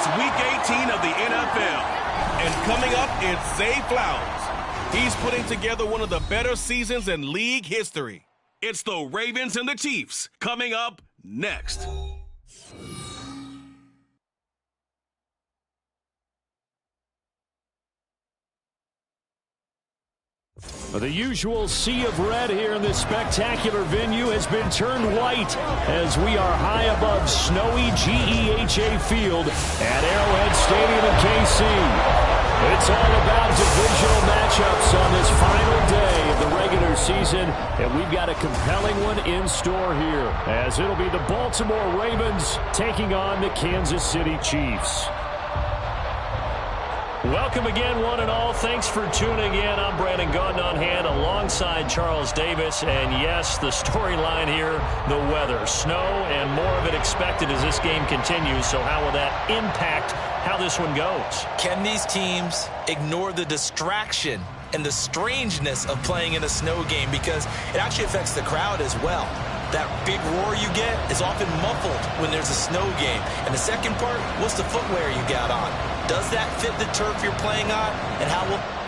It's Week 18 of the NFL. And coming up, it's Zay Flowers. He's putting together one of the better seasons in league history. It's the Ravens and the Chiefs coming up next. The usual sea of red here in this spectacular venue has been turned white as we are high above snowy GEHA Field at Arrowhead Stadium in KC. It's all about divisional matchups on this final day of the regular season, and we've got a compelling one in store here as it'll be the Baltimore Ravens taking on the Kansas City Chiefs. Welcome again, one and all. Thanks for tuning in. I'm Brandon Gaudin on hand alongside Charles Davis. And yes, the storyline here, the weather. Snow and more of it expected as this game continues. So how will that impact how this one goes? Can these teams ignore the distraction and the strangeness of playing in a snow game? Because it actually affects the crowd as well. That big roar you get is often muffled when there's a snow game. And the second part, what's the footwear you got on? Does that fit the turf you're playing on? And how will...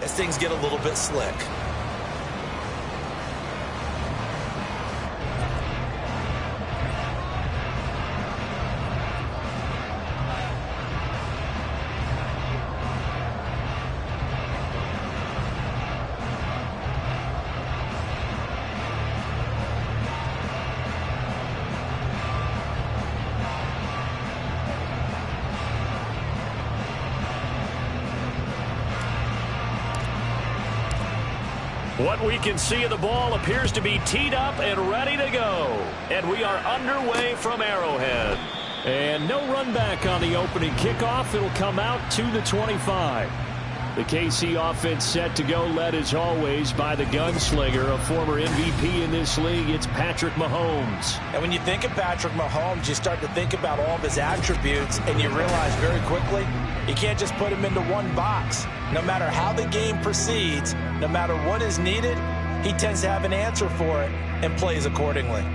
as things get a little bit slick. What we can see of the ball appears to be teed up and ready to go. And we are underway from Arrowhead. And no run back on the opening kickoff. It'll come out to the 25. The KC offense set to go, led as always by the gunslinger, a former MVP in this league. It's Patrick Mahomes. And when you think of Patrick Mahomes, you start to think about all of his attributes, and you realize very quickly you can't just put him into one box. No matter how the game proceeds, no matter what is needed, he tends to have an answer for it and plays accordingly.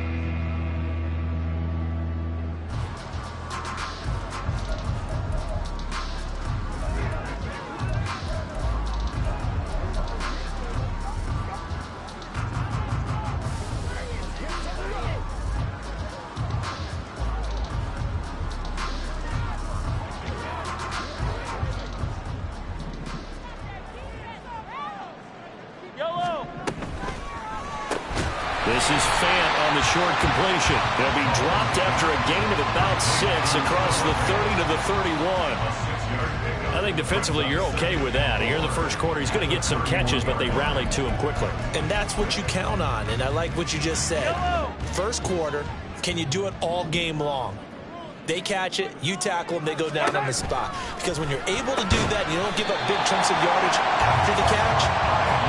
This is Fant on the short completion. They'll be dropped after a gain of about 6 across the 30 to the 31. I think defensively you're okay with that. Here in the first quarter, he's going to get some catches, but they rallied to him quickly. And that's what you count on, and I like what you just said. First quarter, can you do it all game long? They catch it, you tackle them, they go down on the spot. Because when you're able to do that and you don't give up big chunks of yardage after the catch,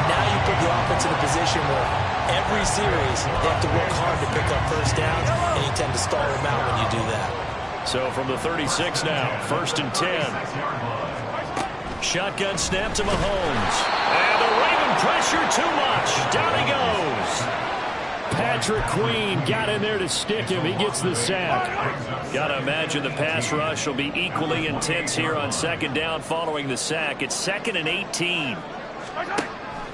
now you put the offense in a position where every series they have to work hard to pick up first downs, and you tend to stall them out when you do that. So from the 36 now, 1st and 10. Shotgun snap to Mahomes. And the Raven pressure too much. Down he goes. Patrick Queen got in there to stick him. He gets the sack. Got to imagine the pass rush will be equally intense here on 2nd down following the sack. It's 2nd and 18.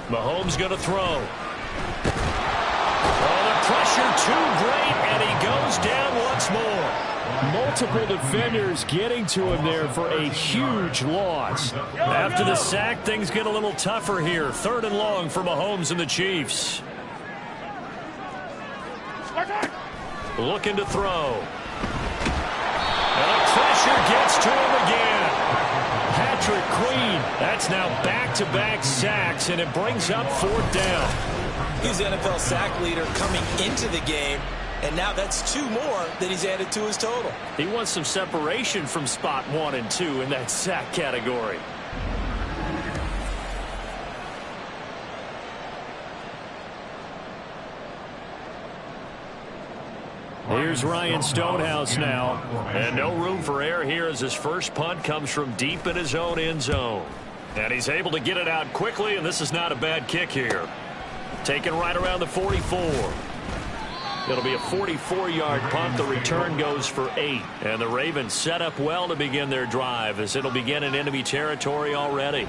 Mahomes going to throw. Oh, the pressure too great, and he goes down once more. Multiple defenders getting to him there for a huge loss. After the sack, things get a little tougher here. 3rd and long for Mahomes and the Chiefs. Looking to throw. And the pressure gets to him again. Patrick Queen, that's now back-to-back sacks, and it brings up 4th down. He's the NFL sack leader coming into the game, and now that's 2 more that he's added to his total. He wants some separation from spot 1 and 2 in that sack category. Here's Ryan Stonehouse now. And no room for error here as his first punt comes from deep in his own end zone. And he's able to get it out quickly, and this is not a bad kick here. Taken right around the 44. It'll be a 44-yard punt. The return goes for 8. And the Ravens set up well to begin their drive as it'll begin in enemy territory already.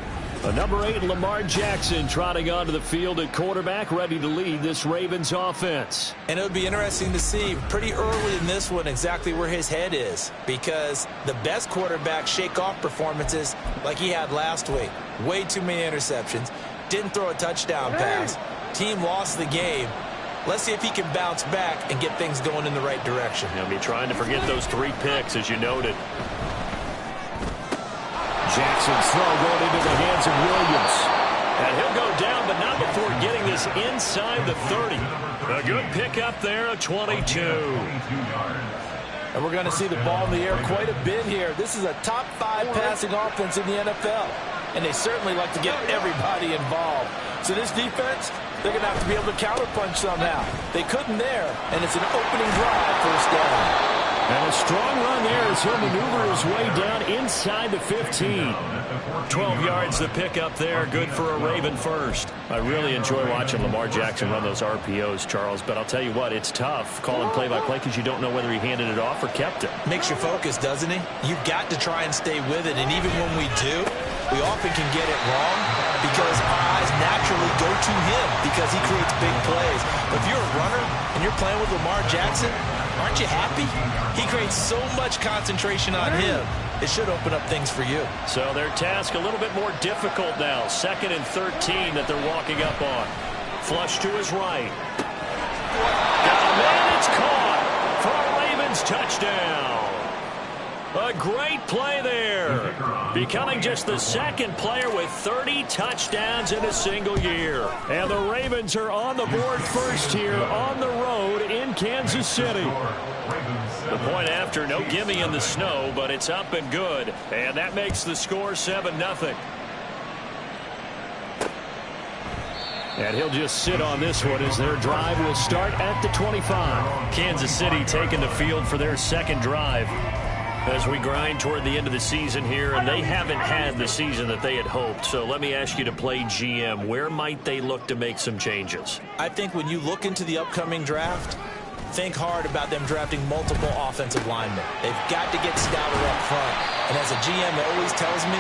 Number 8, Lamar Jackson, trotting onto the field at quarterback, ready to lead this Ravens offense. And it would be interesting to see pretty early in this one exactly where his head is, because the best quarterbacks shake off performances like he had last week. Way too many interceptions. Didn't throw a touchdown pass. Team lost the game. Let's see if he can bounce back and get things going in the right direction. He'll be trying to forget those 3 picks, as you noted. Jackson's throw going into the hands of Williams. And he'll go down, but not before getting this inside the 30. A good pickup there, a 22. And we're going to see the ball in the air quite a bit here. This is a top 5 passing offense in the NFL. And they certainly like to get everybody involved. So this defense, they're going to have to be able to counterpunch somehow. They couldn't there, and it's an opening drive, 1st down. And a strong run there as he'll maneuver his way down inside the 15. 12 yards the pickup there. Good for a Raven first. I really enjoy watching Lamar Jackson run those RPOs, Charles, but I'll tell you what, it's tough calling play-by-play because you don't know whether he handed it off or kept it. Makes you focus, doesn't he? You've got to try and stay with it, and even when we do, we often can get it wrong. because our eyes naturally go to him because he creates big plays. But if you're a runner and you're playing with Lamar Jackson, aren't you happy? He creates so much concentration on him. It should open up things for you. So their task a little bit more difficult now. 2nd and 13 that they're walking up on. Flush to his right. Got a man, it's caught for a Ravens touchdown. A great play there. Becoming just the 2nd player with 30 touchdowns in a single year. And the Ravens are on the board first here on the road in Kansas City. The point after, no gimme in the snow, but it's up and good. And that makes the score 7-0. And he'll just sit on this one as their drive will start at the 25. Kansas City taking the field for their 2nd drive as we grind toward the end of the season here, and they haven't had the season that they had hoped. So let me ask you to play GM. Where might they look to make some changes? I think when you look into the upcoming draft, think hard about them drafting multiple offensive linemen. They've got to get stouter up front. And as a GM always tells me,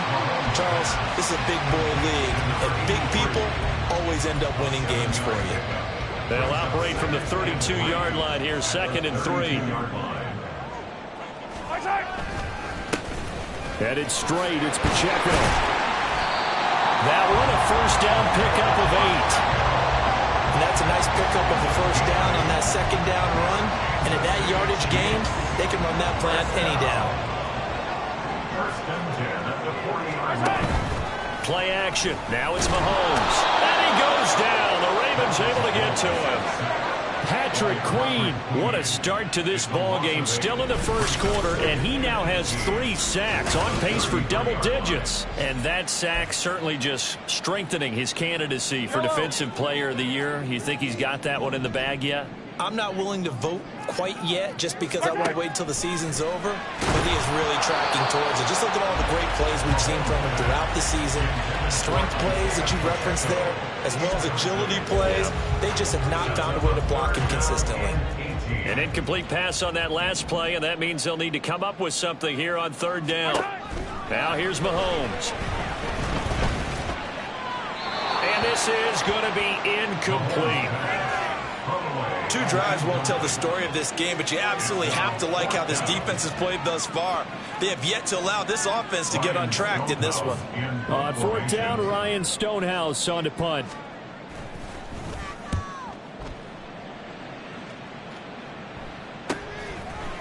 Charles, this is a big boy league, and big people always end up winning games for you. They'll operate from the 32-yard line here, 2nd and 3. Headed straight, it's Pacheco. That one a first down pickup of 8. And that's a nice pickup of a first down on that 2nd down run. And at that yardage gain, they can run that play on any down. Play action. Now it's Mahomes. And he goes down. The Ravens able to get to him. Patrick Queen, what a start to this ball game. Still in the first quarter, and he now has 3 sacks, on pace for double digits. And that sack certainly just strengthening his candidacy for Defensive Player of the Year. You think he's got that one in the bag yet? I'm not willing to vote quite yet just because I want to wait until the season's over, but he is really tracking towards it. Just look at all the great plays we've seen from him throughout the season. Strength plays that you referenced there, as well as agility plays. They just have not found a way to block him consistently. An incomplete pass on that last play, and that means they'll need to come up with something here on 3rd down. Now here's Mahomes. And this is going to be incomplete. 2 drives won't tell the story of this game, but you absolutely have to like how this defense has played thus far. They have yet to allow this offense to get on track in this one. On 4th down, Ryan Stonehouse on to punt.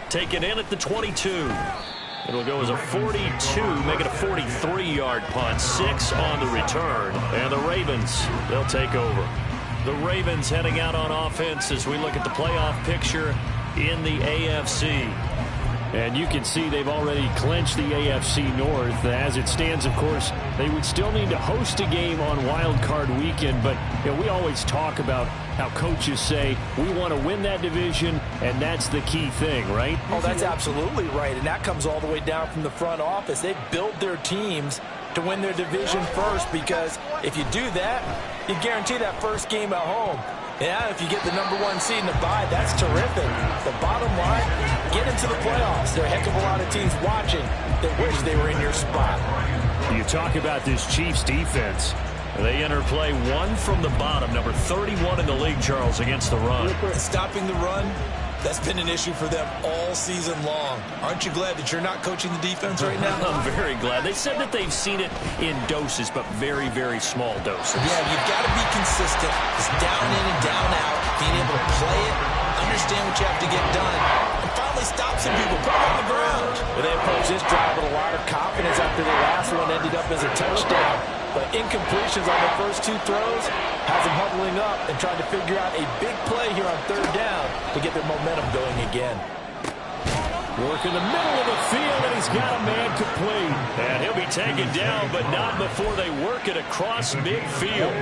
Taken in at the 22. It'll go as a 42, make it a 43-yard punt. 6 on the return. And the Ravens, they'll take over. The Ravens heading out on offense as we look at the playoff picture in the AFC. And you can see they've already clinched the AFC North. As it stands, of course, they would still need to host a game on Wild Card Weekend. But you know, we always talk about how coaches say we want to win that division, and that's the key thing, right? Oh, that's absolutely right. And that comes all the way down from the front office. They build their teams to win their division first, because if you do that, you guarantee that first game at home. Yeah, if you get the #1 seed in the bye, that's terrific. The bottom line, get into the playoffs. There are a heck of a lot of teams watching that wish they were in your spot. You talk about this Chiefs defense. They enter play 1 from the bottom, number 31 in the league, Charles, against the run. Stopping the run, that's been an issue for them all season long. Aren't you glad that you're not coaching the defense right now? I'm very glad. They said that they've seen it in doses, but very, very small doses. Yeah, you've got to be consistent. It's down in and down out. Being able to play it, understand what you have to get done, and finally stop some people, put them on the ground. Well, they approached this drive with a lot of confidence after the last one ended up as a touchdown. But incompletions on the first 2 throws has them huddling up and trying to figure out a big play here on 3rd down to get their momentum going again. Work in the middle of the field, and he's got a man complete. And he'll be taken down, but not before they work it across midfield.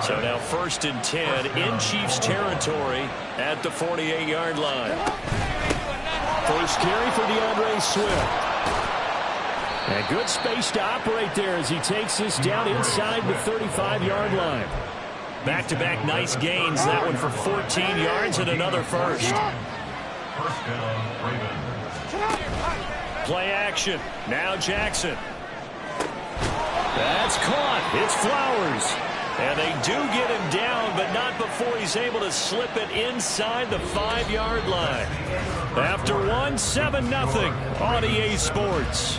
So now 1st and 10 in Chiefs territory at the 48-yard line. First carry for DeAndre Swift. And good space to operate there as he takes this down inside the 35-yard line. Back-to-back nice gains. That one for 14 yards and another first. Play action. Now Jackson. That That's caught. It's Flowers. And they do get him down, but not before he's able to slip it inside the 5-yard line. After one, 7-0 on EA Sports.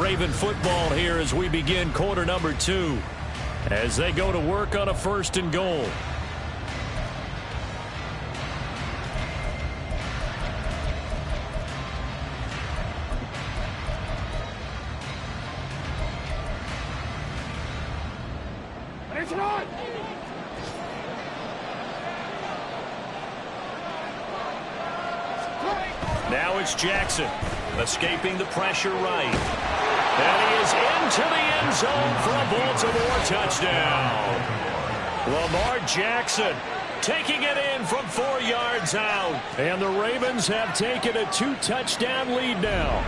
Raven football here as we begin quarter number 2. As they go to work on a 1st and goal. Now it's Jackson, escaping the pressure right. And he is into the end zone for a Baltimore touchdown. Lamar Jackson taking it in from 4 yards out. And the Ravens have taken a 2-touchdown lead now.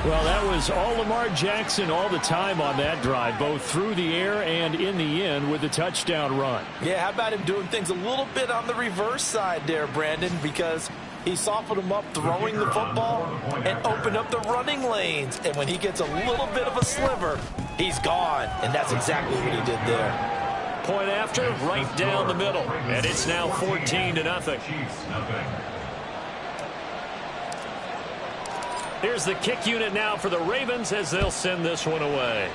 Well, that was all Lamar Jackson all the time on that drive, both through the air and in the end with the touchdown run. Yeah, how about him doing things a little bit on the reverse side there, Brandon, because he softened him up throwing the football and opened up the running lanes. And when he gets a little bit of a sliver, he's gone. And that's exactly what he did there. Point after, right down the middle. And it's now 14-0. Here's the kick unit now for the Ravens as they'll send this one away.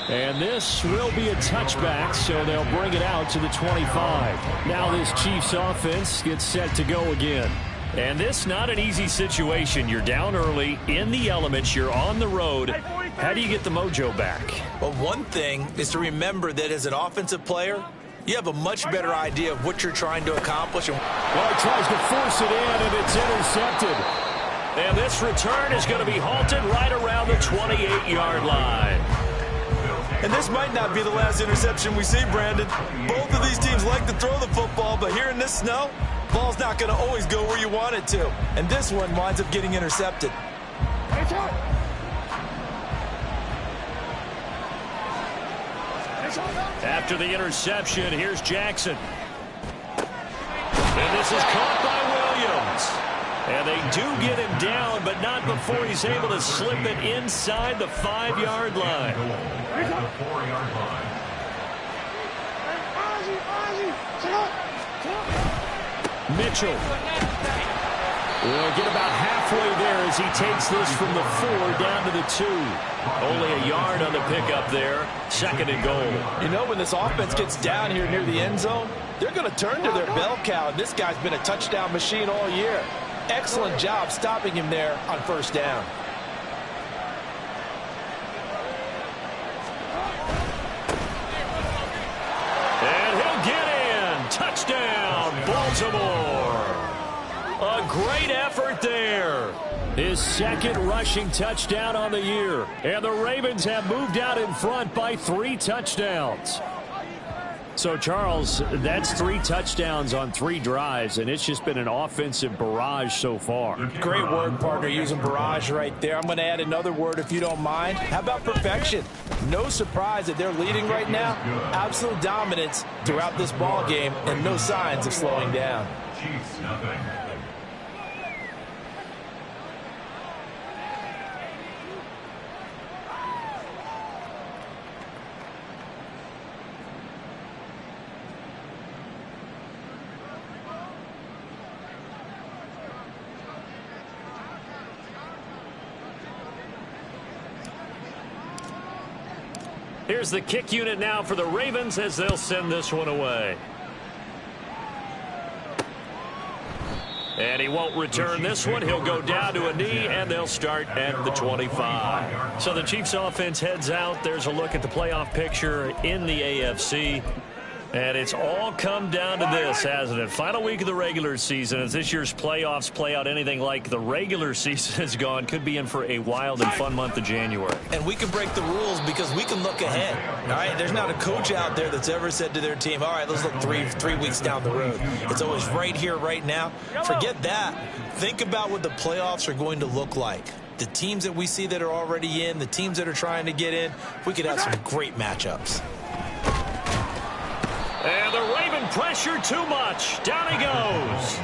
And this will be a touchback, so they'll bring it out to the 25. Now this Chiefs offense gets set to go again. And this not an easy situation. You're down early, in the elements, you're on the road. How do you get the mojo back? Well, one thing is to remember that as an offensive player, you have a much better idea of what you're trying to accomplish. Well, he tries to force it in, and it's intercepted. And this return is going to be halted right around the 28-yard line. And this might not be the last interception we see, Brandon. Both of these teams like to throw the football, but here in this snow, ball's not going to always go where you want it to. And this one winds up getting intercepted. After the interception, here's Jackson. And this is caught by Williams. And they do get him down, but not before he's able to slip it inside the 5-yard line. Mitchell will get about halfway there as he takes this from the 4 down to the 2. Only a yard on the pickup there. 2nd and goal. You know, when this offense gets down here near the end zone, they're going to turn to their bell cow. And this guy's been a touchdown machine all year. Excellent job stopping him there on 1st down. And he'll get in. Touchdown, Baltimore. A great effort there. His 2nd rushing touchdown on the year. And the Ravens have moved out in front by 3 touchdowns. So, Charles, that's 3 touchdowns on 3 drives, and it's just been an offensive barrage so far. Great word, partner, using barrage right there. I'm going to add another word if you don't mind. How about perfection? No surprise that they're leading right now. Absolute dominance throughout this ball game, and no signs of slowing down. Chiefs, nothing. Here's the kick unit now for the Ravens as they'll send this one away. And he won't return this one. He'll go down to a knee, and they'll start at the 25. So the Chiefs offense heads out. There's a look at the playoff picture in the AFC. And it's all come down to this, hasn't it? Final week of the regular season. As this year's playoffs play out anything like the regular season has gone, could be in for a wild and fun month of January. And we can break the rules because we can look ahead. All right, there's not a coach out there that's ever said to their team, all right, let's look three weeks down the road. It's always right here, right now. Forget that. Think about what the playoffs are going to look like. The teams that we see that are already in, the teams that are trying to get in, we could have some great matchups. And the Raven pressure too much. Down he goes.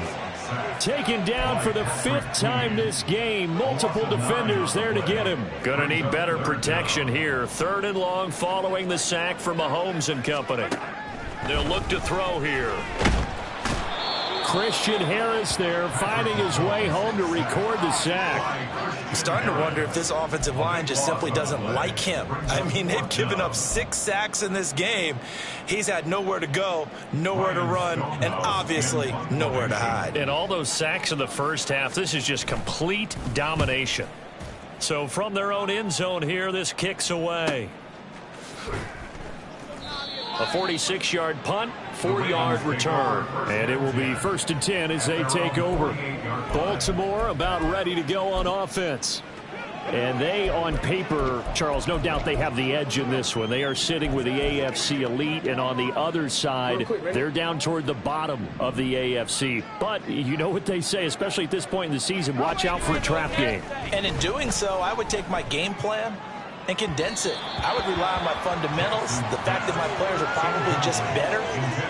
Taken down for the 5th time this game. Multiple defenders there to get him. Gonna need better protection here. 3rd and long following the sack from Mahomes and company. They'll look to throw here. Christian Harris there finding his way home to record the sack. I'm starting to wonder if this offensive line just simply doesn't like him. I mean, they've given up 6 sacks in this game. He's had nowhere to go, nowhere to run, and obviously nowhere to hide. And all those sacks in the first half, this is just complete domination. So from their own end zone here, this kicks away. A 46-yard punt, 4-yard return. And it will be 1st and 10 as they take over. Baltimore about ready to go on offense. And they, on paper, Charles, no doubt they have the edge in this one. They are sitting with the AFC elite, and on the other side, they're down toward the bottom of the AFC. But you know what they say, especially at this point in the season, watch out for a trap game. And in doing so, I would take my game plan and condense it. I would rely on my fundamentals, the fact that my players are probably just better,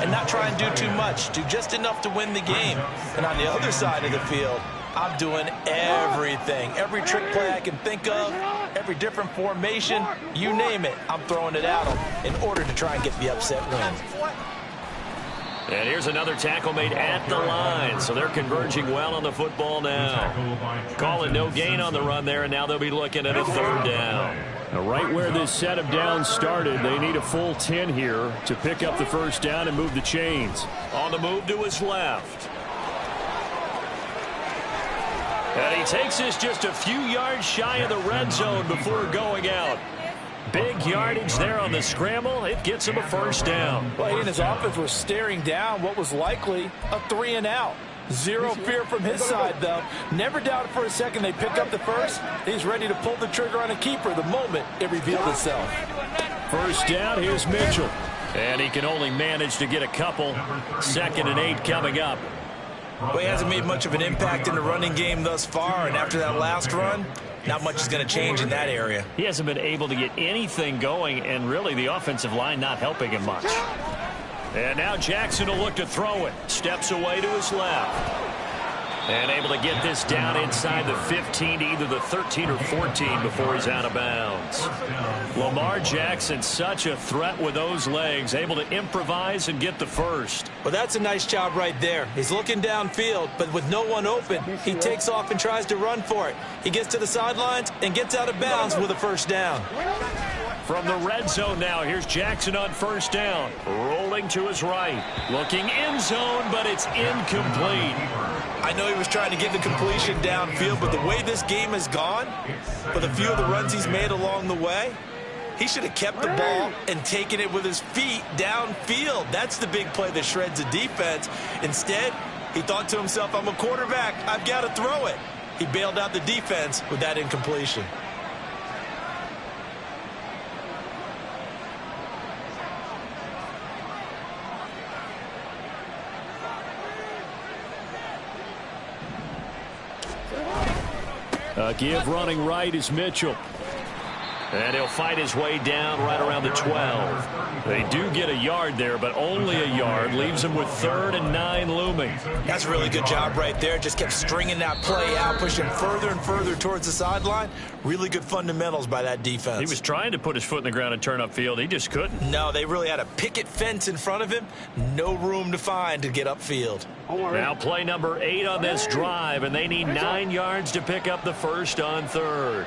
and not try and do too much, do just enough to win the game. And on the other side of the field, I'm doing everything. Every trick play I can think of, every different formation, you name it, I'm throwing it at them in order to try and get the upset win. And here's another tackle made at the line. So they're converging well on the football now. Calling no gain on the run there, and now they'll be looking at a 3rd down. Now, right where this set of downs started, they need a full 10 here to pick up the 1st down and move the chains. On the move to his left. And he takes this just a few yards shy of the red zone before going out. Big yardage there on the scramble. It gets him a 1st down. Well, he and his offense were staring down what was likely a 3-and-out. Zero fear from his side, though. Never doubted for a second they pick up the 1st. He's ready to pull the trigger on a keeper the moment it revealed itself. 1st down, here's Mitchell. And he can only manage to get a couple. 2nd and 8 coming up. Well, he hasn't made much of an impact in the running game thus far, and after that last run, not much is going to change in that area. He hasn't been able to get anything going, and really the offensive line not helping him much. And now Jackson will look to throw it. Steps away to his left. And able to get this down inside the 15 to either the 13 or 14 before he's out of bounds. Lamar Jackson, such a threat with those legs, able to improvise and get the 1st. Well, that's a nice job right there. He's looking downfield, but with no one open, he takes off and tries to run for it. He gets to the sidelines and gets out of bounds with a 1st down. From the red zone now, here's Jackson on 1st down. Rolling to his right. Looking end zone, but it's incomplete. I know he was trying to get the completion downfield, but the way this game has gone, with a few of the runs he's made along the way, he should have kept the ball and taken it with his feet downfield. That's the big play that shreds the defense. Instead, he thought to himself, I'm a quarterback, I've got to throw it. He bailed out the defense with that incompletion. Give running right is Mitchell. And he'll fight his way down right around the 12. They do get a yard there, but only a yard. Leaves him with 3rd and 9 looming. That's a really good job right there. Just kept stringing that play out, pushing further and further towards the sideline. Really good fundamentals by that defense. He was trying to put his foot in the ground and turn upfield. He just couldn't. No, they really had a picket fence in front of him. No room to find to get upfield. Now play number 8 on this drive, and they need 9 yards to pick up the 1st on 3rd.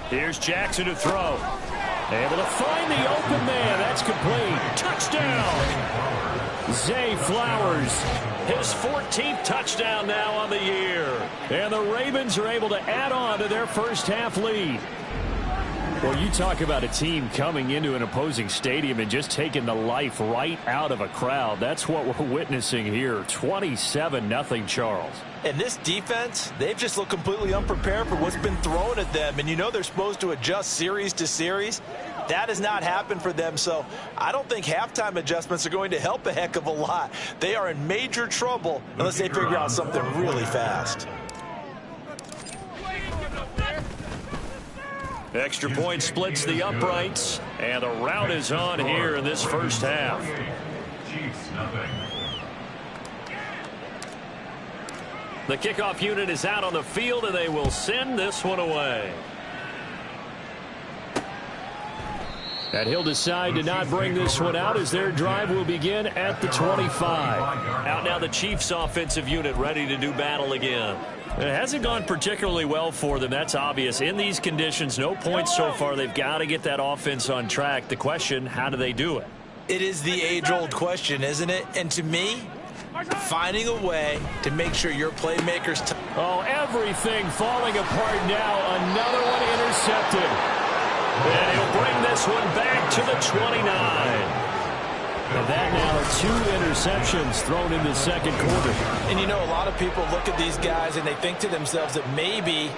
Here's Jackson to throw. Able to find the open man. That's complete. Touchdown. Zay Flowers. His 14th touchdown now on the year. And the Ravens are able to add on to their 1st half lead. Well, you talk about a team coming into an opposing stadium and just taking the life right out of a crowd. That's what we're witnessing here. 27-0, Charles. And this defense, they've just looked completely unprepared for what's been thrown at them. And you know they're supposed to adjust series to series. That has not happened for them. So I don't think halftime adjustments are going to help a heck of a lot. They are in major trouble unless they figure out something really fast. Extra point splits the uprights, and the route is on here in this 1st half. The kickoff unit is out on the field, and they will send this one away. And he'll decide to not bring this one out as their drive will begin at the 25. Out now the Chiefs offensive unit ready to do battle again. It hasn't gone particularly well for them, that's obvious. In these conditions, no points so far. They've got to get that offense on track. The question, how do they do it? It is the age-old question, isn't it? And to me, finding a way to make sure your playmakers... Everything falling apart now. Another one intercepted. And he'll bring this one back to the 29. And that now 2 interceptions thrown in the second quarter. And you know, a lot of people look at these guys and they think to themselves that maybe,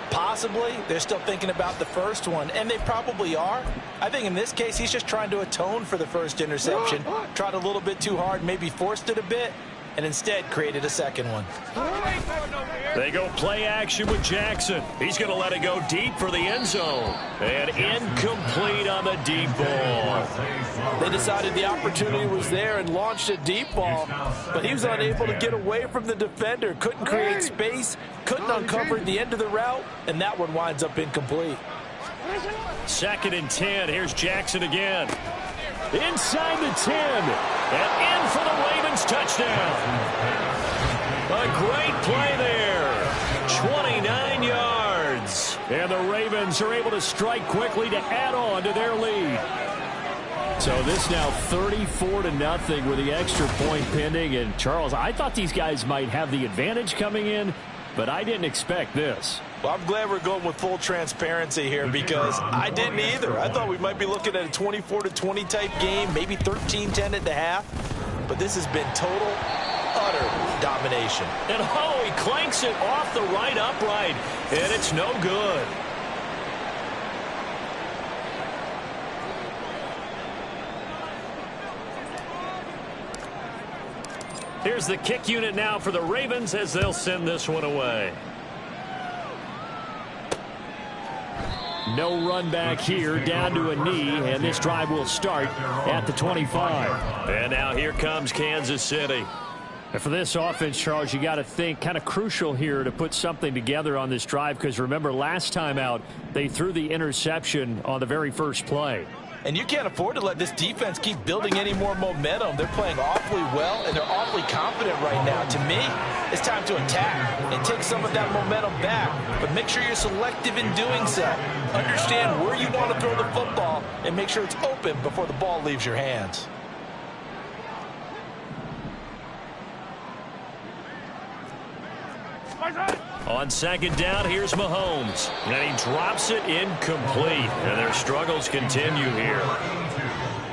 possibly, they're still thinking about the first one. And they probably are. I think in this case, he's just trying to atone for the first interception. Tried a little bit too hard, maybe forced it a bit, and instead created a second one. They go play action with Jackson. He's going to let it go deep for the end zone. And incomplete on the deep ball. They decided the opportunity was there and launched a deep ball, but he was unable to get away from the defender. Couldn't create space, couldn't uncover the end of the route, and that one winds up incomplete. 2nd and 10. Here's Jackson again. Inside the 10. And in for the Ravens touchdown. A great play there. 29 yards. And the Ravens are able to strike quickly to add on to their lead. So this now 34-0 with the extra point pending. And Charles, I thought these guys might have the advantage coming in, but I didn't expect this. Well, I'm glad we're going with full transparency here because I didn't either. I thought we might be looking at a 24-20 type game, maybe 13-10 at the half. But this has been total, utter domination. And he clanks it off the right upright, and it's no good. Here's the kick unit now for the Ravens as they'll send this one away. No run back here, down to a knee, and this drive will start at the 25. And now here comes Kansas City. And for this offense, Charles, you got to think kind of crucial here to put something together on this drive because remember last time out they threw the interception on the very first play. And you can't afford to let this defense keep building any more momentum. They're playing awfully well, and they're awfully confident right now. To me, it's time to attack and take some of that momentum back. But make sure you're selective in doing so. Understand where you want to throw the football and make sure it's open before the ball leaves your hands. On 2nd down, here's Mahomes. And he drops it incomplete. And their struggles continue here.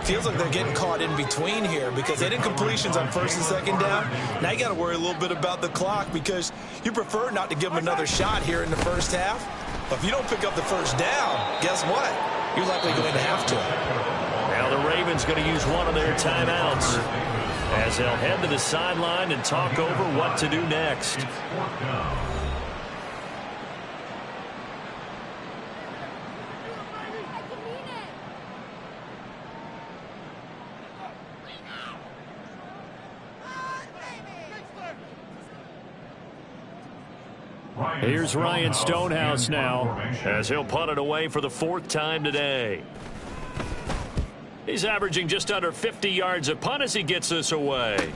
Feels like they're getting caught in between here because they did incompletions on 1st and 2nd down. Now you got to worry a little bit about the clock because you prefer not to give them another shot here in the first half. But if you don't pick up the first down, guess what? You're likely going to have to. Now the Ravens going to use one of their timeouts as they'll head to the sideline and talk over what to do next. Here's Ryan Stonehouse now as he'll punt it away for the 4th time today. He's averaging just under 50 yards a punt as he gets this away.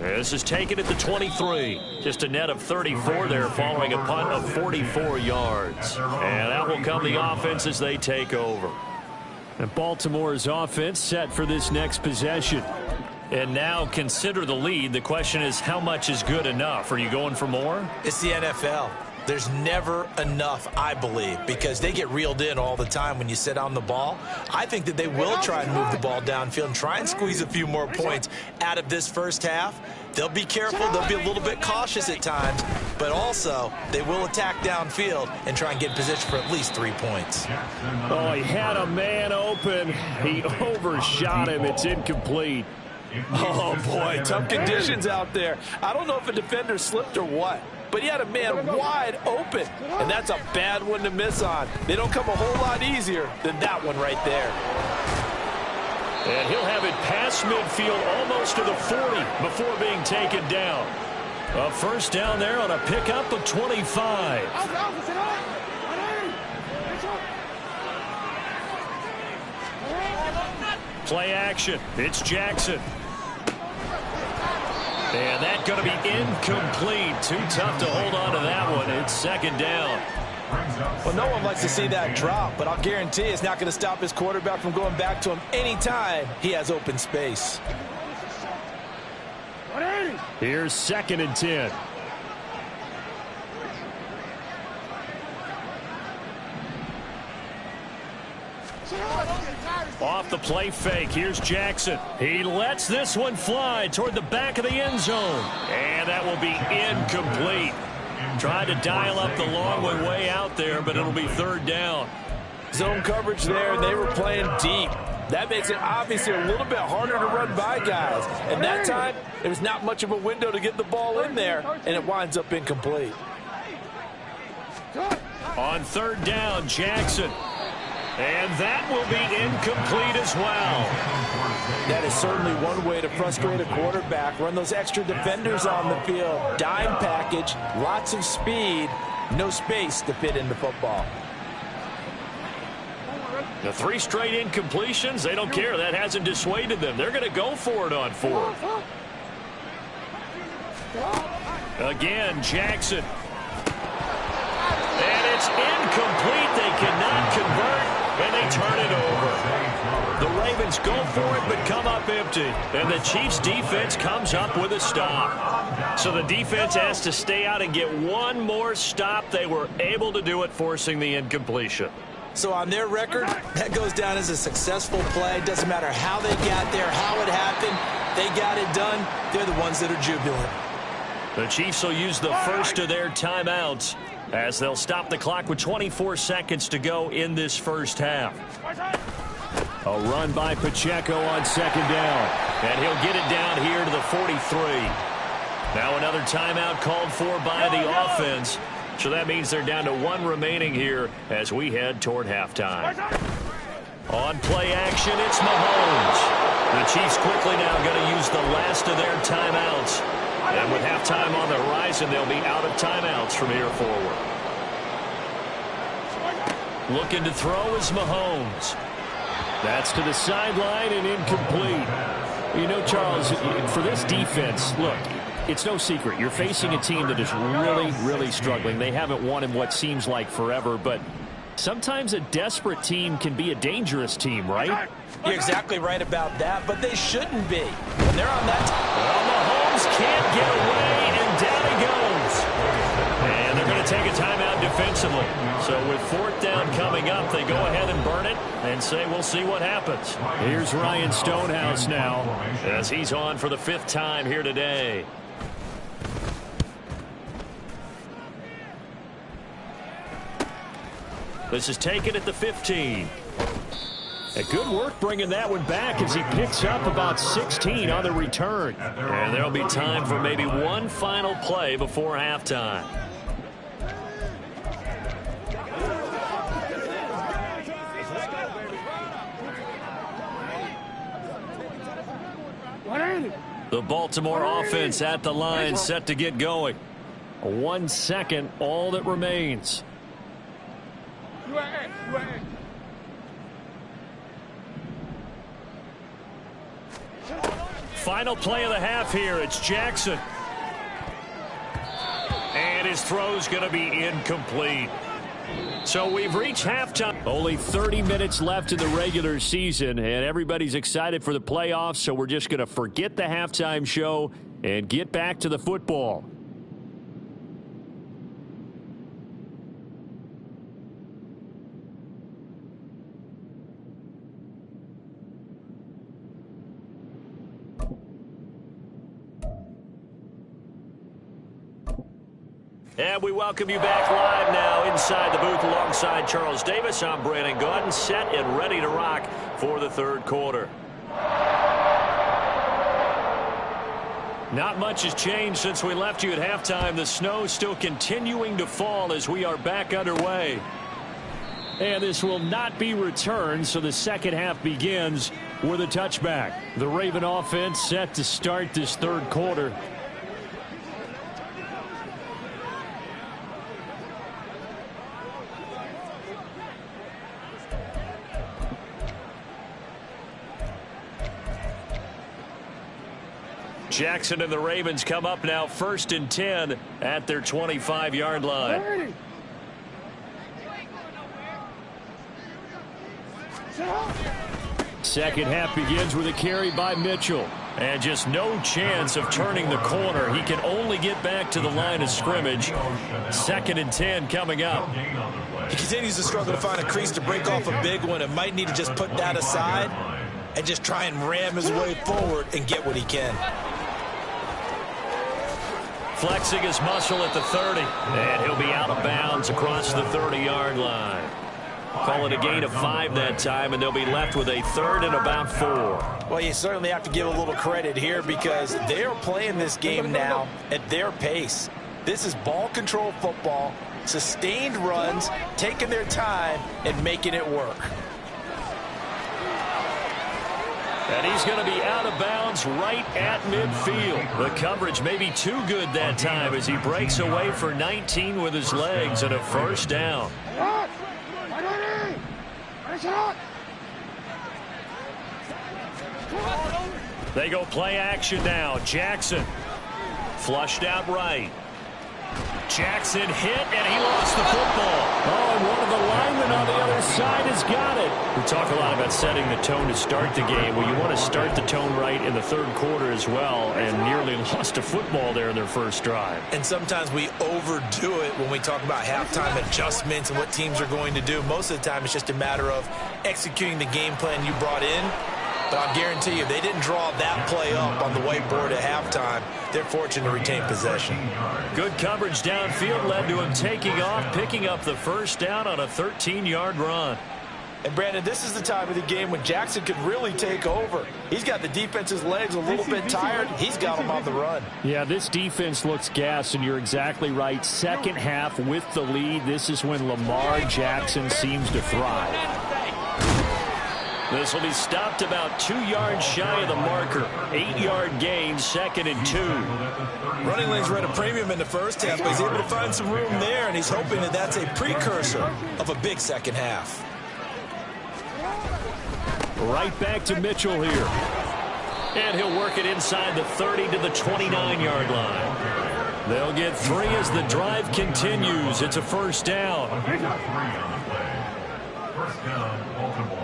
This is taken at the 23. Just a net of 34 there following a punt of 44 yards. And that will come the offense as they take over. And Baltimore's offense set for this next possession. And now consider the lead. The question is, how much is good enough? Are you going for more? It's the NFL. There's never enough, I believe, because they get reeled in all the time when you sit on the ball. I think that they will try and move the ball downfield and try and squeeze a few more points out of this first half. They'll be careful. They'll be a little bit cautious at times, but also they will attack downfield and try and get in position for at least 3 points. Oh, he had a man open. He overshot him. It's incomplete. Oh, boy, tough conditions out there. I don't know if a defender slipped or what, but he had a man wide open, and that's a bad one to miss on. They don't come a whole lot easier than that one right there. And he'll have it past midfield almost to the 40 before being taken down. A first down there on a pickup of 25. Play action. It's Jackson. And that's going to be incomplete. Too tough to hold on to that one. It's second down. Well, no one likes to see that drop, but I'll guarantee it's not going to stop his quarterback from going back to him anytime he has open space. Here's 2nd and 10. Off the play fake, here's Jackson. He lets this one fly toward the back of the end zone. And that will be incomplete. Tried to dial up the long one way out there, but it'll be third down. Zone coverage there, and they were playing deep. That makes it obviously a little bit harder to run by guys. And that time, there was not much of a window to get the ball in there, and it winds up incomplete. On third down, Jackson. And that will be incomplete as well. That is certainly one way to frustrate a quarterback. Run those extra defenders on the field. Dime package, lots of speed, no space to fit into football. The 3 straight incompletions, they don't care. That hasn't dissuaded them. They're going to go for it on 4th. Again, Jackson. And it's incomplete. They cannot convert, and they turn it over. The Ravens go for it, but come up empty. And the Chiefs' defense comes up with a stop. So the defense has to stay out and get one more stop. They were able to do it, forcing the incompletion. So on their record, that goes down as a successful play. Doesn't matter how they got there, how it happened. They got it done. They're the ones that are jubilant. The Chiefs will use the first of their timeouts as they'll stop the clock with 24 seconds to go in this first half. A run by Pacheco on second down. And he'll get it down here to the 43. Now another timeout called for by the offense. So that means they're down to 1 remaining here as we head toward halftime. On play action, it's Mahomes. The Chiefs quickly now going to use the last of their timeouts. And with halftime on the horizon, they'll be out of timeouts from here forward. Looking to throw is Mahomes. That's to the sideline and incomplete. You know, Charles, for this defense, look, it's no secret. You're facing a team that is really, really struggling. They haven't won in what seems like forever, but sometimes a desperate team can be a dangerous team, right? You're exactly right about that, but they shouldn't be. When they're on that... Well, Mahomes can't get away, and down he goes. And they're going to take a timeout defensively. So with 4th down coming up, they go ahead and burn it and say we'll see what happens. Here's Ryan Stonehouse now as he's on for the 5th time here today. This is taken at the 15. Good work bringing that one back as he picks up about 16 on the return. And there'll be time for maybe one final play before halftime. The Baltimore offense at the line, set to get going. 1 second, all that remains. Final play of the half here. It's Jackson. And his throw's going to be incomplete. So we've reached halftime. Only 30 minutes left in the regular season, and everybody's excited for the playoffs, so we're just going to forget the halftime show and get back to the football. And we welcome you back live now inside the booth alongside Charles Davis. I'm Brandon Gaudin, set and ready to rock for the 3rd quarter. Not much has changed since we left you at halftime. The snow still continuing to fall as we are back underway. And this will not be returned, so the second half begins with a touchback. The Raven offense set to start this third quarter. Jackson and the Ravens come up now 1st and 10 at their 25-yard line. Second half begins with a carry by Mitchell. And just no chance of turning the corner. He can only get back to the line of scrimmage. 2nd and 10 coming up. He continues to struggle to find a crease to break off a big one and might need to just put that aside and just try and ram his way forward and get what he can. Flexing his muscle at the 30. And he'll be out of bounds across the 30-yard line. Call it a gain of 5 that time, and they'll be left with a 3rd and about 4. Well, you certainly have to give a little credit here because they are playing this game now at their pace. This is ball control football, sustained runs, taking their time and making it work. And he's going to be out of bounds right at midfield. The coverage may be too good that time as he breaks away for 19 with his legs and a 1st down. They go play action now. Jackson flushed out right. Jackson hit, and he lost the football. Oh, and one of the linemen on the other side has got it. We talk a lot about setting the tone to start the game. Well, you want to start the tone right in the third quarter as well, and nearly lost a football there in their first drive. And sometimes we overdo it when we talk about halftime adjustments and what teams are going to do. Most of the time, it's just a matter of executing the game plan you brought in. But I'll guarantee you, they didn't draw that play up on the whiteboard at halftime. They're fortunate to retain possession. Good coverage downfield led to him taking off, picking up the 1st down on a 13-yard run. And, Brandon, this is the time of the game when Jackson could really take over. He's got the defense's legs a little bit tired. He's got them on the run. Yeah, this defense looks gassed, and you're exactly right. Second half with the lead, this is when Lamar Jackson seems to thrive. This will be stopped about 2 yards shy of the marker. 8-yard gain, 2nd and 2. Running lanes were at a premium in the first half, but he's able to find some room there, and he's hoping that that's a precursor of a big second half. Right back to Mitchell here. And he'll work it inside the 30 to the 29-yard line. They'll get 3 as the drive continues. It's a 1st down. First down, Baltimore.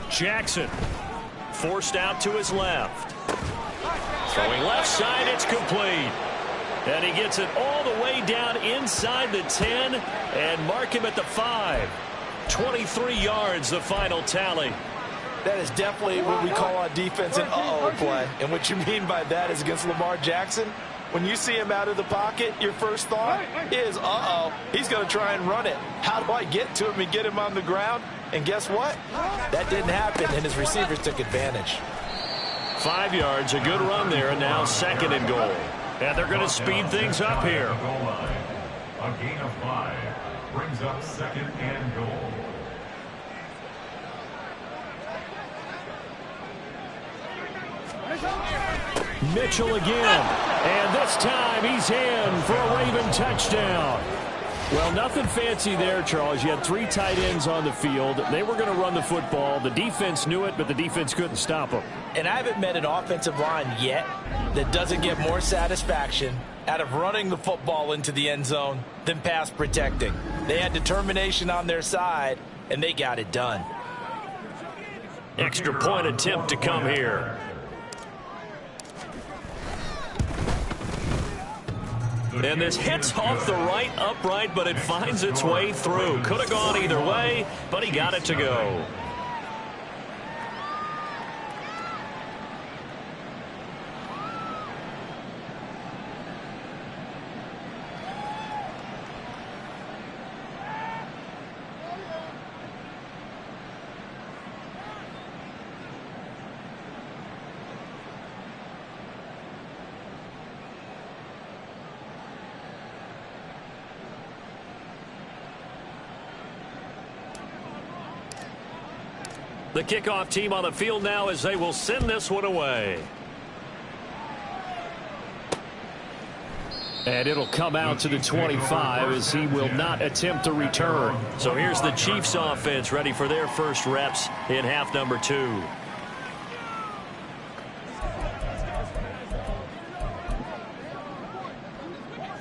Jackson forced out to his left. Throwing left side, it's complete. And he gets it all the way down inside the 10 and mark him at the 5. 23 yards, the final tally. That is definitely what we call on defense an uh-oh play. And what you mean by that is against Lamar Jackson, when you see him out of the pocket, your first thought is, uh-oh, he's going to try and run it. How do I get to him and get him on the ground? And guess what? That didn't happen, and his receivers took advantage. 5 yards, a good run there, and now 2nd and goal. And they're going to speed things up here. A gain of 5 brings up 2nd and goal. Mitchell again, and this time he's in for a Raven touchdown. Well, nothing fancy there, Charles. You had 3 tight ends on the field. They were going to run the football. The defense knew it, but the defense couldn't stop them. And I haven't met an offensive line yet that doesn't get more satisfaction out of running the football into the end zone than pass protecting. They had determination on their side, and they got it done. Extra point attempt to come here. And this hits off the right upright, but it finds its way through. Could have gone either way, but he got it to go. The kickoff team on the field now as they will send this one away. And it'll come out to the 25 as he will not attempt a return. So here's the Chiefs offense ready for their first reps in half number 2.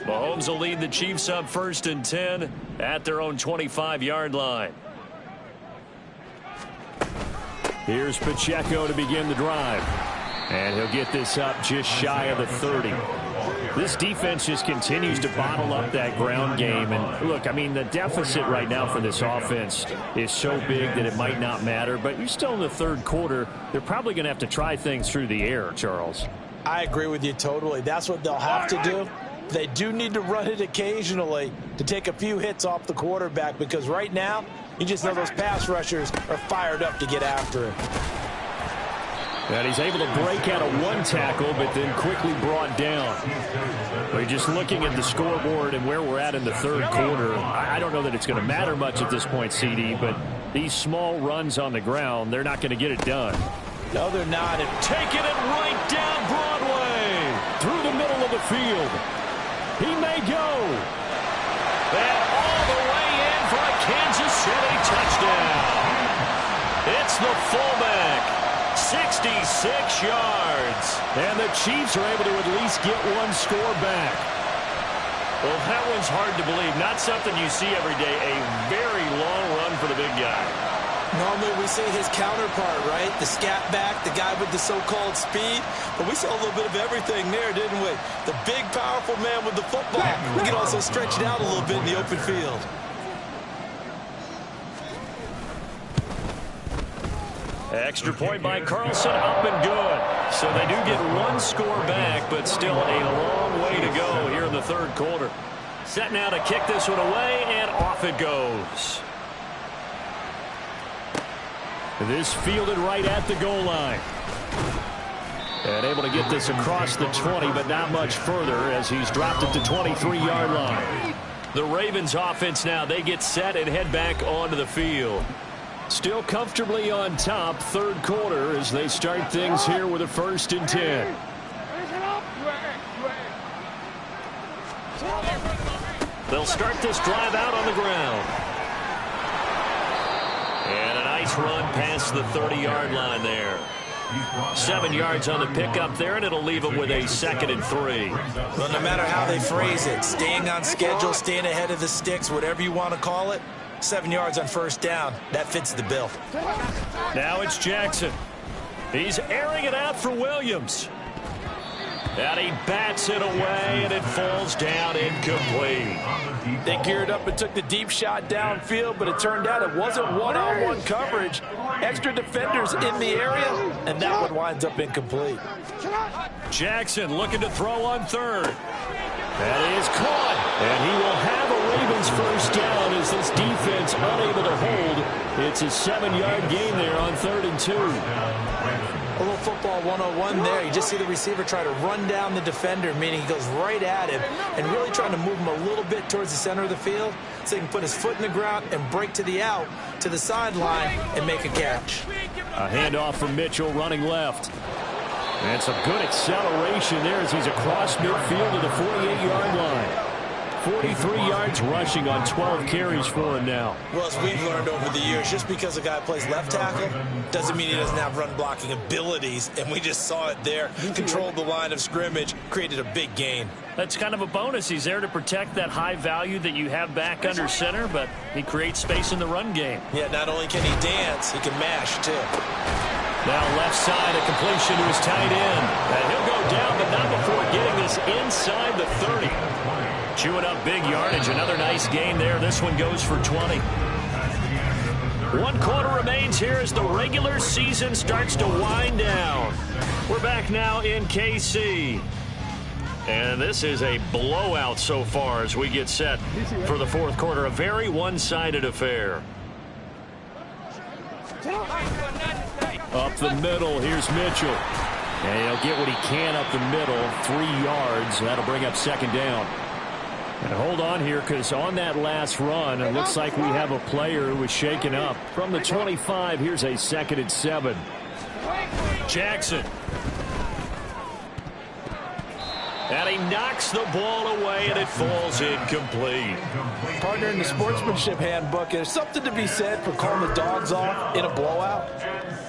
Mahomes will lead the Chiefs up 1st and 10 at their own 25-yard line. Here's Pacheco to begin the drive. And he'll get this up just shy of the 30. This defense just continues to bottle up that ground game. And look, I mean, the deficit right now for this offense is so big that it might not matter. But you're still in the 3rd quarter. They're probably going to have to try things through the air, Charles. I agree with you totally. That's what they'll have to do. They do need to run it occasionally to take a few hits off the quarterback, because right now, you just know those pass rushers are fired up to get after him. And he's able to break out of 1 tackle, but then quickly brought down. We're just looking at the scoreboard and where we're at in the 3rd quarter. I don't know that it's going to matter much at this point, CD, but these small runs on the ground, they're not going to get it done. No, they're not. Taking it right down Broadway through the middle of the field. He may go. And all the way in for a Kansas City touchdown. It's the fullback. 66 yards. And the Chiefs are able to at least get 1 score back. Well, that one's hard to believe. Not something you see every day. A very long run for the big guy. Normally we see his counterpart, right? The scat back, the guy with the so-called speed. But we saw a little bit of everything there, didn't we? The big, powerful man with the football. We can also stretch it out a little bit in the open field. Extra point by Carlson, up and good. So they do get 1 score back, but still a long way to go here in the 3rd quarter. Set now to kick this one away, and off it goes. This fielded right at the goal line. And able to get this across the 20, but not much further as he's dropped it to 23-yard line. The Ravens offense now, they get set and head back onto the field. Still comfortably on top, 3rd quarter as they start things here with a 1st and 10. They'll start this drive out on the ground. And a nice run past the 30-yard line there. 7 yards on the pickup there, and it'll leave them with a 2nd and 3. Well, no matter how they phrase it, staying on schedule, staying ahead of the sticks, whatever you want to call it, 7 yards on 1st down. That fits the bill. Now it's Jackson. He's airing it out for Williams. And he bats it away, and it falls down incomplete. They geared up and took the deep shot downfield, but it turned out it wasn't one-on-one coverage. Extra defenders in the area, and that one winds up incomplete. Jackson looking to throw on 3rd. That is caught, and he will have a Ravens 1st down as this defense unable to hold. It's a 7-yard gain there on 3rd and 2. A little football 101 there. You just see the receiver try to run down the defender, meaning he goes right at him and really trying to move him a little bit towards the center of the field so he can put his foot in the ground and break to the out, to the sideline, and make a catch. A handoff from Mitchell running left. And some good acceleration there as he's across midfield to the 48-yard line. 43 yards rushing on 12 carries for him now. Well, as we've learned over the years, just because a guy plays left tackle doesn't mean he doesn't have run blocking abilities, and we just saw it there. Controlled the line of scrimmage, created a big gain. That's kind of a bonus. He's there to protect that high value that you have back under center, but he creates space in the run game. Yeah, not only can he dance, he can mash, too. Now left side, a completion to his tight end. And he'll go down, but not before getting this inside the 30. Chewing up big yardage. Another nice gain there. This one goes for 20. 1 quarter remains here as the regular season starts to wind down. We're back now in KC. And this is a blowout so far as we get set for the 4th quarter. A very one-sided affair. Up the middle, here's Mitchell. And he'll get what he can up the middle, 3 yards. That'll bring up 2nd down. And hold on here, because on that last run, it looks like we have a player who was shaken up. From the 25, here's a 2nd and 7. Jackson. And he knocks the ball away, and it falls incomplete. Partner, in the sportsmanship handbook, there's something to be said for calling the dogs off in a blowout.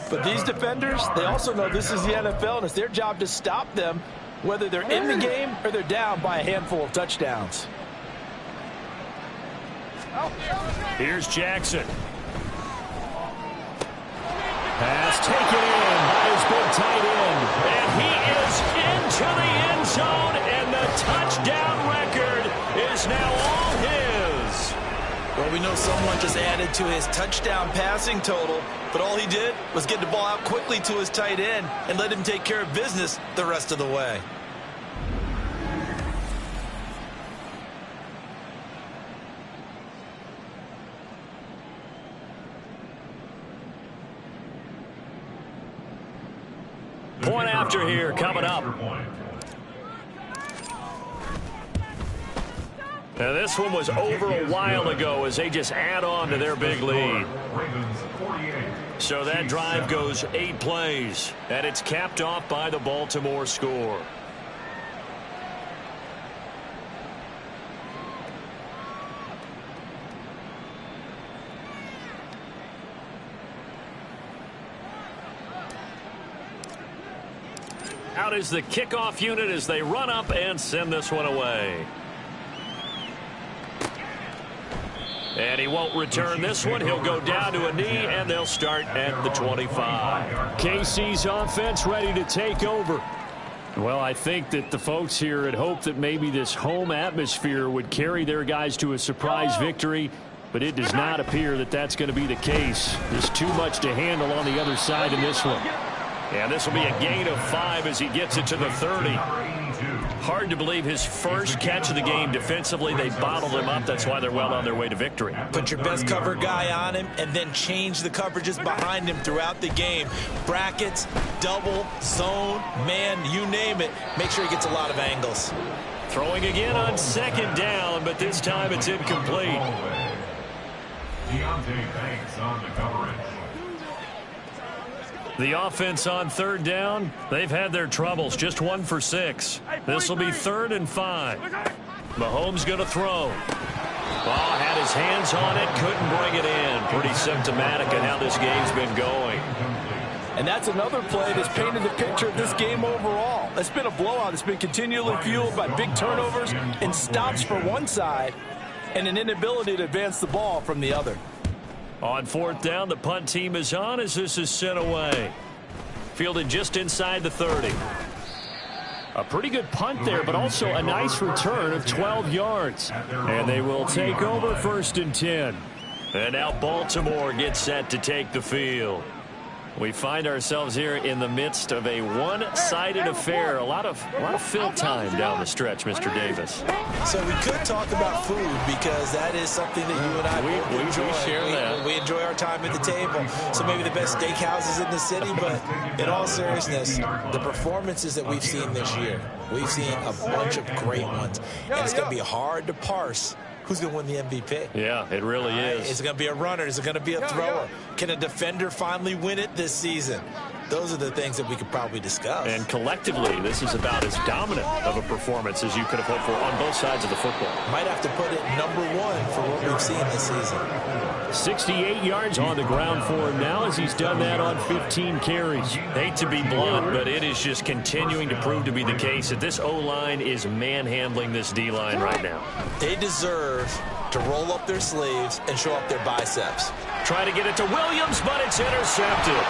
But these defenders, they also know this is the NFL, and it's their job to stop them, whether they're in the game or they're down by a handful of touchdowns. Here's Jackson. Pass taken in by his big tight end. And he is into the end zone, and the touchdown record is now all his. Well, we know someone just added to his touchdown passing total, but all he did was get the ball out quickly to his tight end and let him take care of business the rest of the way. Point after here coming up. Now this one was over a while ago as they just add on to their big lead. So that drive goes 8 plays, and it's capped off by the Baltimore score. Out is the kickoff unit as they run up and send this one away. And he won't return this one. He'll go down to a knee, and they'll start at the 25. KC's offense ready to take over. Well, I think that the folks here had hoped that maybe this home atmosphere would carry their guys to a surprise victory, but it does not appear that that's going to be the case. There's too much to handle on the other side in this one. And this will be a gain of 5 as he gets it to the 30. Hard to believe his first catch of the game defensively. They bottled him up. That's why they're well on their way to victory. Put your best cover guy on him and then change the coverages behind him throughout the game. Brackets, double, zone, man, you name it. Make sure he gets a lot of angles. Throwing again on 2nd down, but this time it's incomplete. Deontay Banks on the coverage. The offense on 3rd down, they've had their troubles. Just 1 for 6. This will be 3rd and 5. Mahomes going to throw. Ball had his hands on it, couldn't bring it in. Pretty symptomatic of how this game's been going. And that's another play that's painted the picture of this game overall. It's been a blowout. It's been continually fueled by big turnovers and stops for one side and an inability to advance the ball from the other. On 4th down, the punt team is on as this is sent away. Fielded just inside the 30. A pretty good punt there, but also a nice return of 12 yards. And they will take over 1st and 10. And now Baltimore gets set to take the field. We find ourselves here in the midst of a one-sided affair. A lot of fill time down the stretch, Mr. Davis. So we could talk about food because that is something that you and I enjoy. We share that. We enjoy our time at the table. So maybe the best steakhouses in the city, but in all seriousness, the performances that we've seen this year, we've seen a bunch of great ones. And it's going to be hard to parse who's going to win the MVP. Yeah, it really is. Is it going to be a runner? Is it going to be a thrower? Can a defender finally win it this season? Those are the things that we could probably discuss. And collectively, this is about as dominant of a performance as you could have hoped for on both sides of the football. Might have to put it #1 for what we've seen this season. 68 yards on the ground for him now as he's done that on 15 carries. Hate to be blunt, but it is just continuing to prove to be the case that this O-line is manhandling this D-line right now. They deserve to roll up their sleeves and show up their biceps. Try to get it to Williams, but it's intercepted.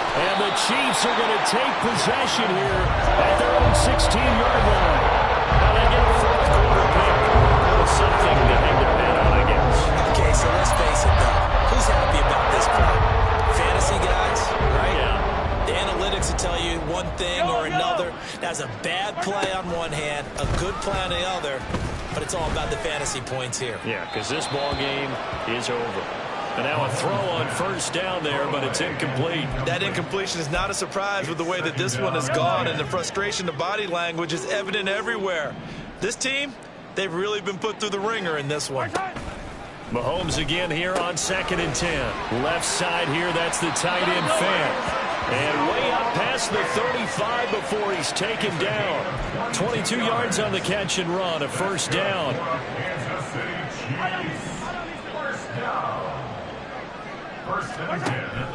And the Chiefs are going to take possession here at their own 16-yard line. Now they get a 4th quarter pick. Something to hang their hat on, I guess. Okay, so let's face it, though. Who's happy about this play? Fantasy guys, right? Yeah. The analytics will tell you one thing or another. That's a bad play on one hand, a good play on the other, but it's all about the fantasy points here. Yeah, because this ball game is over. And now a throw on 1st down there, but it's incomplete. That incompletion is not a surprise with the way that this one has gone, and the frustration, the body language is evident everywhere. This team, They've really been put through the ringer in this one. Mahomes again here on 2nd and 10. Left side here, that's the tight end fan. And way up past the 35 before he's taken down. 22 yards on the catch and run, a first down.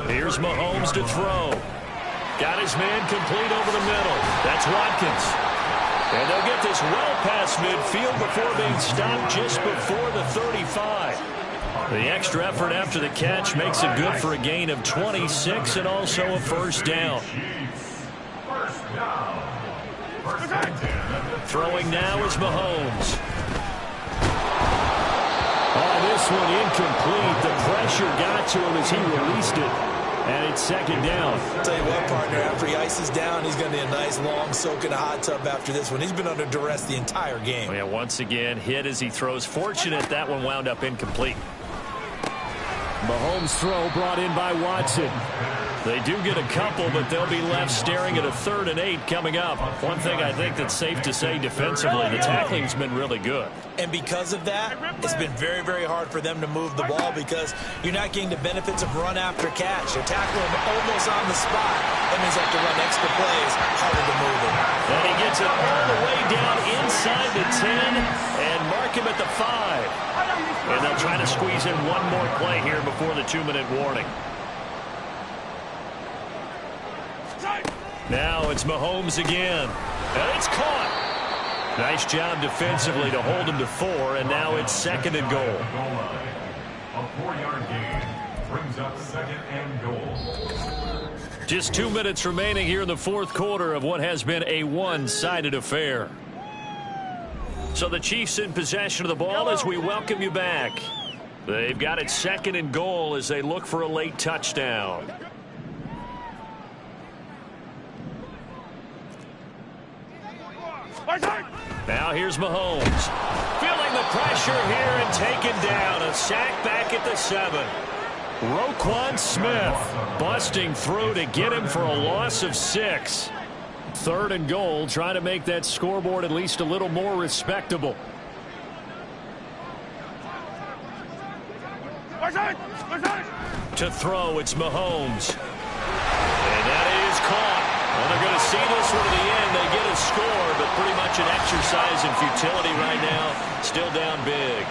Here's Mahomes to throw. Got his man complete over the middle. That's Watkins. And they'll get this well past midfield before being stopped just before the 35. The extra effort after the catch makes it good for a gain of 26 and also a first down. Throwing now is Mahomes. Oh, this one incomplete. The pressure got to him as he released it. And it's 2nd down. I'll tell you what, partner, after he ices down, he's going to need a nice long soak in a hot tub after this one. He's been under duress the entire game. Yeah, once again, hit as he throws. Fortunate that one wound up incomplete. Mahomes' throw brought in by Watson. They do get a couple, but they'll be left staring at a 3rd and 8 coming up. One thing I think that's safe to say defensively, the tackling's been really good. And because of that, it's been very, very hard for them to move the ball because you're not getting the benefits of run after catch. They're tackling almost on the spot. That means they have to run extra plays, harder to move it. And he gets it all the way down inside the 10 and mark him at the 5. And they'll try to squeeze in one more play here before the 2-minute warning. Now it's Mahomes again. And it's caught. Nice job defensively to hold him to 4, and now it's 2nd and goal. A 4-yard gain brings up 2nd and goal. Just 2 minutes remaining here in the 4th quarter of what has been a one-sided affair. So the Chiefs in possession of the ball as we welcome you back. They've got it 2nd and goal as they look for a late touchdown. Now here's Mahomes. Feeling the pressure here and taken down. A sack back at the 7. Roquan Smith busting through to get him for a loss of 6. 3rd and goal, trying to make that scoreboard at least a little more respectable. To throw, it's Mahomes. And that is caught. Well, they're going to see this one to the end. They get a score, but pretty much an exercise in futility right now. Still down big.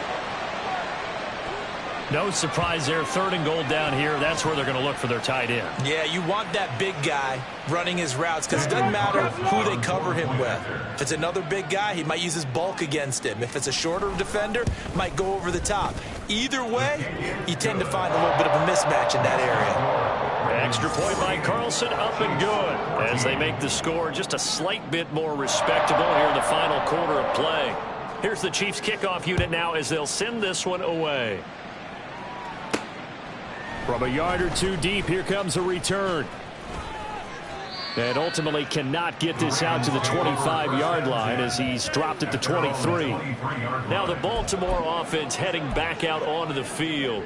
No surprise there. 3rd and goal down here. That's where they're going to look for their tight end. Yeah, you want that big guy running his routes because it doesn't matter who they cover him with. If it's another big guy, he might use his bulk against him. If it's a shorter defender, might go over the top. Either way, you tend to find a little bit of a mismatch in that area. Extra point by Carlson, up and good. As they make the score just a slight bit more respectable here in the final quarter of play. Here's the Chiefs kickoff unit now as they'll send this one away. From a yard or 2 deep, here comes a return. And ultimately cannot get this out to the 25-yard line as he's dropped at the 23. Now the Baltimore offense heading back out onto the field.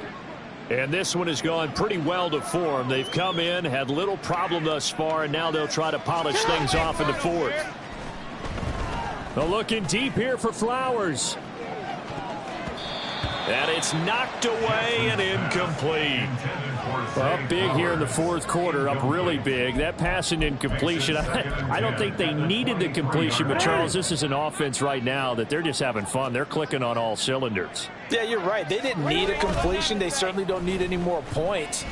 And this one has gone pretty well to form. They've come in, had little problem thus far, and now they'll try to polish things off in the 4th. They're looking deep here for Flowers. And it's knocked away and incomplete. Up big here in the 4th quarter, up really big. That pass and incompletion, I don't think they needed the completion, but Charles, this is an offense right now that they're just having fun. They're clicking on all cylinders. Yeah, you're right. They didn't need a completion. They certainly don't need any more points.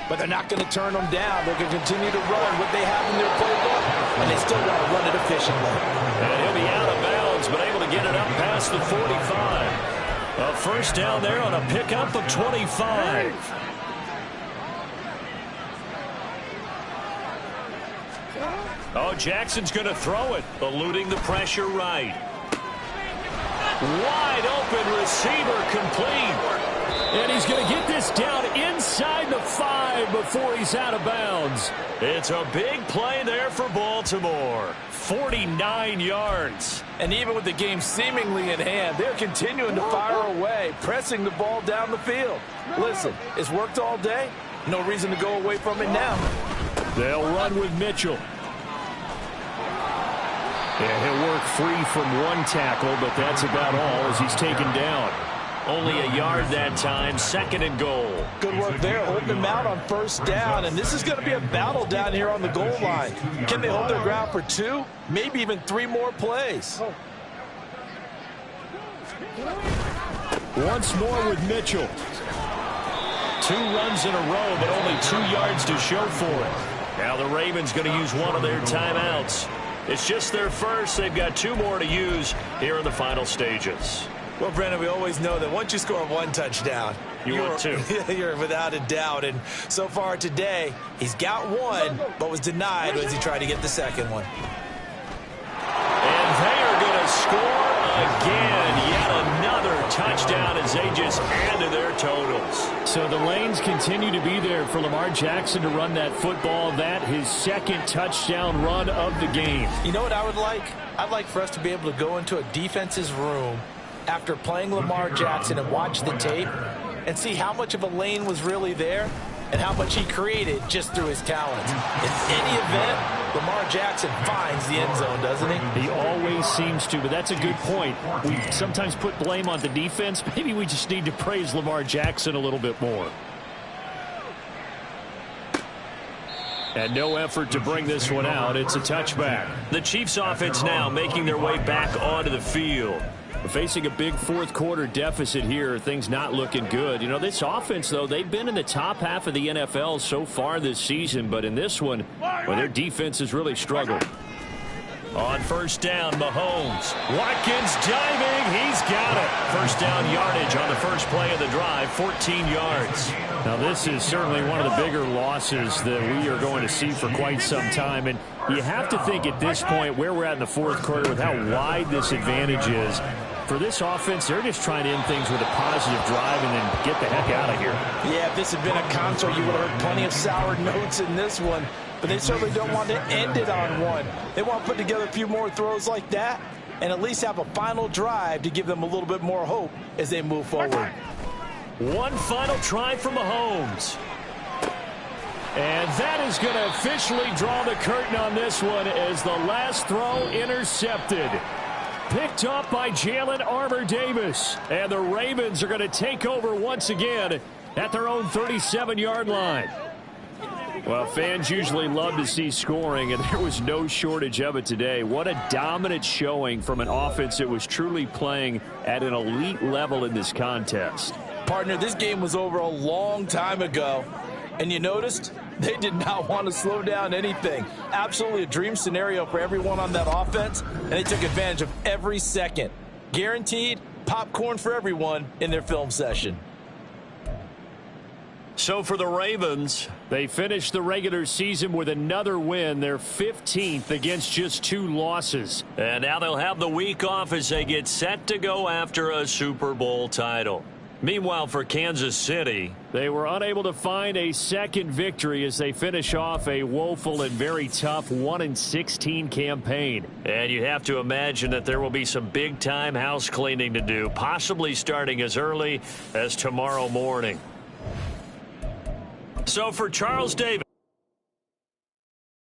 But they're not going to turn them down. They're going to continue to run what they have in their playbook, and they still want to run it efficiently. And he'll be out of bounds, but able to get it up past the 45. A first down there on a pickup of 25. Oh, Jackson's going to throw it, eluding the pressure right. Wide open receiver complete. And he's going to get this down inside the 5 before he's out of bounds. It's a big play there for Baltimore. 49 yards. And even with the game seemingly in hand, they're continuing to fire away, pressing the ball down the field. Listen, it's worked all day. No reason to go away from it now. They'll run with Mitchell. Yeah, he'll work free from one tackle, but that's about all as he's taken down. Only a yard that time, 2nd and goal. Good work there, holding them out on 1st down, and this is going to be a battle down here on the goal line. Can they hold their ground for 2, maybe even 3 more plays? Once more with Mitchell. 2 runs in a row, but only 2 yards to show for it. Now the Ravens going to use one of their timeouts. It's just their first. They've got 2 more to use here in the final stages. Well, Brandon, we always know that once you score 1 touchdown, you're 2. You're without a doubt. And so far today, he's got 1, but was denied as he tried to get the 2nd one. And they are going to score again. Yet another touchdown as they just add to their totals. So the lanes continue to be there for Lamar Jackson to run that football. That his 2nd touchdown run of the game. You know what I would like? I'd like for us to be able to go into a defense's room after playing Lamar Jackson and watch the tape and see how much of a lane was really there and how much he created just through his talents. In any event, Lamar Jackson finds the end zone, doesn't he? He always seems to, but that's a good point. We sometimes put blame on the defense. Maybe we just need to praise Lamar Jackson a little bit more. And no effort to bring this one out. It's a touchback. The Chiefs offense now making their way back onto the field. We're facing a big 4th quarter deficit here. Things not looking good. You know, this offense, though, they've been in the top half of the NFL so far this season. But in this one, well, their defense has really struggled. On 1st down, Mahomes. Watkins diving. He's got it. 1st down yardage on the first play of the drive, 14 yards. Now, this is certainly one of the bigger losses that we are going to see for quite some time. And you have to think at this point where we're at in the 4th quarter with how wide this advantage is. For this offense, they're just trying to end things with a positive drive and then get the heck out of here. Yeah, if this had been a console, you would have heard plenty of sour notes in this one. But they certainly don't want to end it on one. They want to put together a few more throws like that and at least have a final drive to give them a little bit more hope as they move forward. One final try from Mahomes. And that is going to officially draw the curtain on this one as the last throw intercepted. Picked up by Jalen Armour-Davis. And the Ravens are going to take over once again at their own 37-yard line. Well, fans usually love to see scoring, and there was no shortage of it today. What a dominant showing from an offense that was truly playing at an elite level in this contest. Partner, this game was over a long time ago, and you noticed they did not want to slow down anything. Absolutely a dream scenario for everyone on that offense, and they took advantage of every second. Guaranteed popcorn for everyone in their film session. So for the Ravens, they finished the regular season with another win, their 15th against just 2 losses. And now they'll have the week off as they get set to go after a Super Bowl title. Meanwhile, for Kansas City, they were unable to find a second victory as they finish off a woeful and very tough 1-16 campaign. And you have to imagine that there will be some big-time house cleaning to do, possibly starting as early as tomorrow morning. So for Charles Davis.